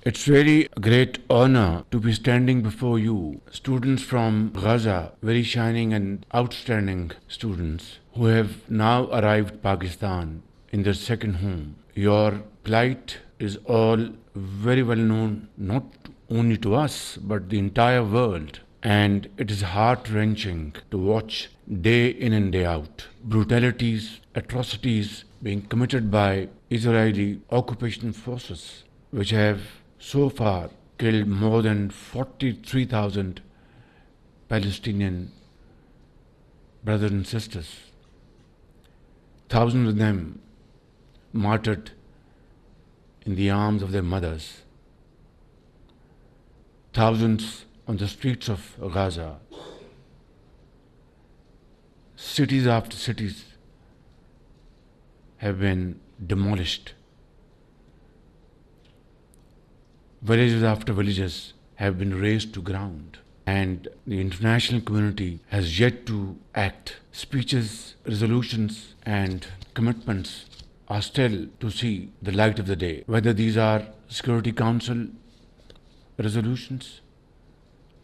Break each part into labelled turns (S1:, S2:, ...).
S1: It's really a great honor to be standing before you, students from Gaza, very shining and outstanding students who have now arrived Pakistan in their second home. Your plight is all very well known, not only to us, but the entire world. And it is heart-wrenching to watch day in and day out brutalities, atrocities being committed by Israeli occupation forces, which have so far killed more than 43,000 Palestinian brothers and sisters. Thousands of them martyred in the arms of their mothers. Thousands on the streets of Gaza. Cities after cities have been demolished. Villages after villages have been razed to ground, and the international community has yet to act. Speeches, resolutions, and commitments are still to see the light of the day, whether these are Security Council resolutions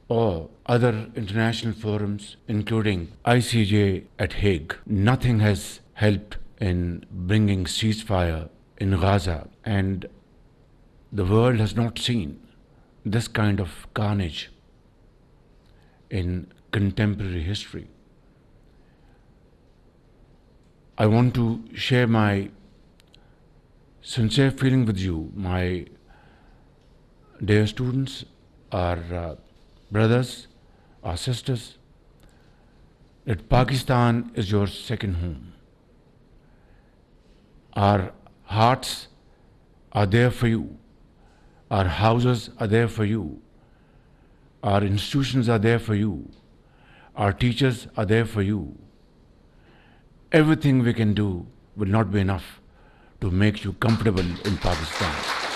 S1: or other international forums, including ICJ at Hague. Nothing has helped in bringing ceasefire in Gaza, and the world has not seen this kind of carnage in contemporary history. I want to share my sincere feeling with you, my dear students, our brothers, our sisters, that Pakistan is your second home. Our hearts are there for you. Our houses are there for you. Our institutions are there for you. Our teachers are there for you. Everything we can do will not be enough to make you comfortable in Pakistan.